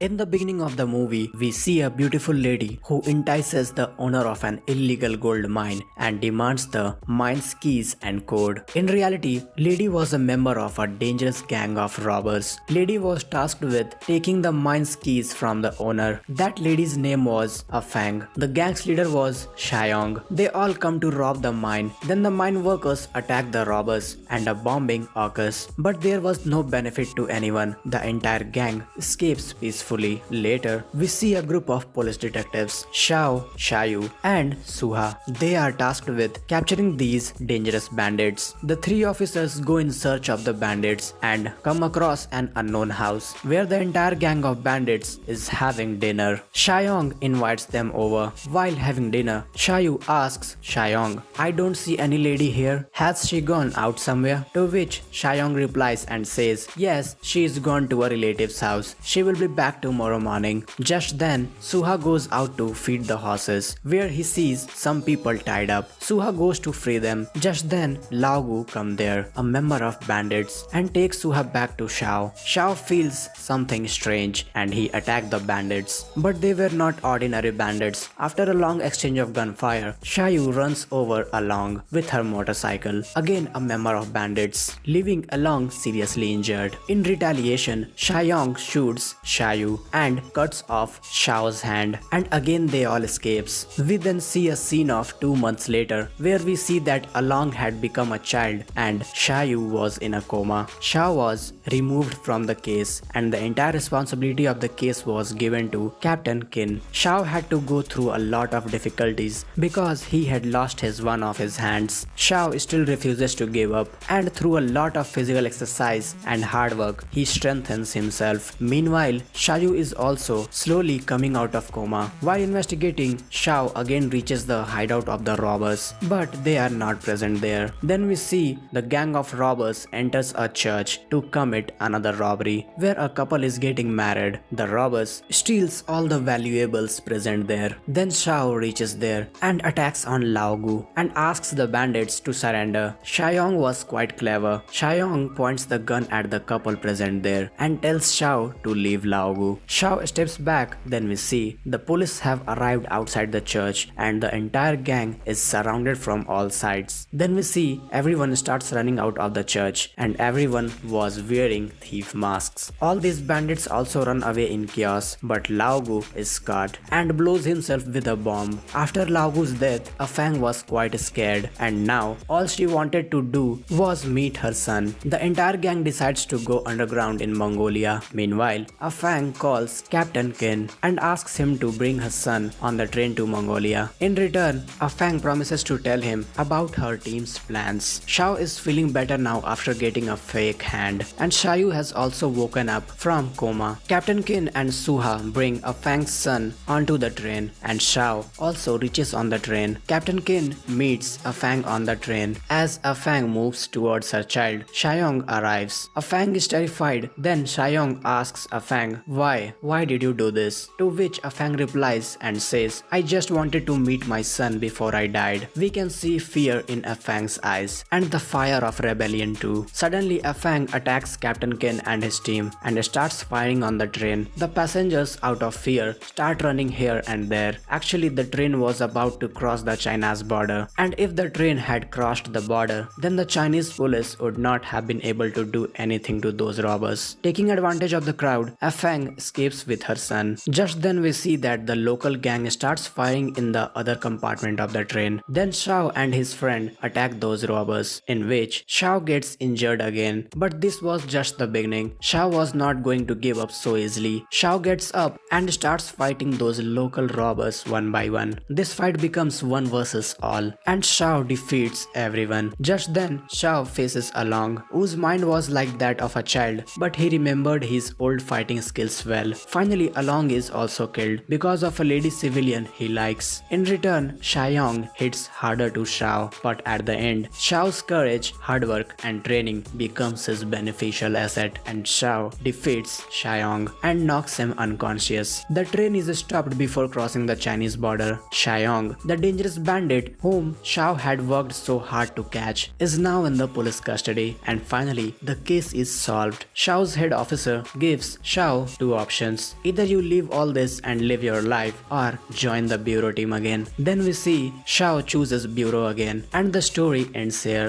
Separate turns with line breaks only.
In the beginning of the movie, we see a beautiful lady who entices the owner of an illegal gold mine and demands the mine's keys and code. In reality, Lady was a member of a dangerous gang of robbers. Lady was tasked with taking the mine's keys from the owner. That lady's name was Fang. The gang's leader was Xiao. They all come to rob the mine. Then the mine workers attack the robbers and a bombing occurs. But there was no benefit to anyone. The entire gang escapes peacefully. Later, we see a group of police detectives, Xiao, and Suha. They are tasked with capturing these dangerous bandits. The three officers go in search of the bandits and come across an unknown house where the entire gang of bandits is having dinner. Xiao invites them over. While having dinner, Xiao asks Xiao, "I don't see any lady here. Has she gone out somewhere?" To which Xiao replies and says, "Yes, she is gone to a relative's house. She will be back tomorrow morning." Just then, Suha goes out to feed the horses, where he sees some people tied up. Suha goes to free them. Just then, Lao comes there, a member of bandits, and takes Suha back to Xiao. Xiao feels something strange and he attacks the bandits. But they were not ordinary bandits. After a long exchange of gunfire, Xiao runs over Along with her motorcycle, again a member of bandits, leaving Along seriously injured. In retaliation, Xiao shoots Xiao and cuts off Xiao's hand, and again they all escapes. We then see a scene of 2 months later where we see that Along had become a child and Xiao was in a coma. Xiao was removed from the case and the entire responsibility of the case was given to Captain Qin. Xiao had to go through a lot of difficulties because he had lost one of his hands. Xiao still refuses to give up, and through a lot of physical exercise and hard work, he strengthens himself. Meanwhile, Xiao is also slowly coming out of coma. While investigating, Xiao again reaches the hideout of the robbers, but they are not present there. Then we see the gang of robbers enters a church to commit another robbery, where a couple is getting married. The robbers steals all the valuables present there. Then Xiao reaches there and attacks on Lao Gu and asks the bandits to surrender. Xiao was quite clever. Xiao points the gun at the couple present there and tells Xiao to leave Lao Gu. Xiao steps back. Then we see the police have arrived outside the church and the entire gang is surrounded from all sides. Then we see everyone starts running out of the church and everyone was wearing thief masks. All these bandits also run away in chaos, but Lao Gu is caught and blows himself with a bomb. After Lao Gu's death, Fang was quite scared and now all she wanted to do was meet her son. The entire gang decides to go underground in Mongolia. Meanwhile, Fang calls Captain Qin and asks him to bring her son on the train to Mongolia. In return, Fang promises to tell him about her team's plans. Xiao is feeling better now after getting a fake hand, and Xiao has also woken up from coma. Captain Qin and Suha bring Fang's son onto the train, and Xiao also reaches on the train. Captain Qin meets Fang on the train. As Fang moves towards her child, Xiao arrives. Fang is terrified. Then Xiao asks Fang, Why did you do this?" To which Fang replies and says, "I just wanted to meet my son before I died." We can see fear in Fang's eyes and the fire of rebellion too. Suddenly Fang attacks Captain Qin and his team and starts firing on the train. The passengers, out of fear, start running here and there. Actually, the train was about to cross the China's border, and if the train had crossed the border, then the Chinese police would not have been able to do anything to those robbers. Taking advantage of the crowd, Fang escapes with her son. Just then we see that the local gang starts firing in the other compartment of the train. Then Xiao and his friend attack those robbers, in which Xiao gets injured again. But this was just the beginning. Xiao was not going to give up so easily. Xiao gets up and starts fighting those local robbers one by one. This fight becomes one versus all, and Xiao defeats everyone. Just then, Xiao faces Along, whose mind was like that of a child, but he remembered his old fighting skills well. Finally, Along is also killed because of a lady civilian he likes. In return, Xiao hits harder to Xiao, but at the end, Xiao's courage, hard work, and training becomes his beneficial asset, and Xiao defeats Xiao and knocks him unconscious. The train is stopped before crossing the Chinese border. Xiao, the dangerous bandit whom Xiao had worked so hard to catch, is now in the police custody, and finally the case is solved. Xiao's head officer gives Xiao to two options. Either you leave all this and live your life or join the bureau team again. Then we see Xiao chooses bureau again and the story ends here.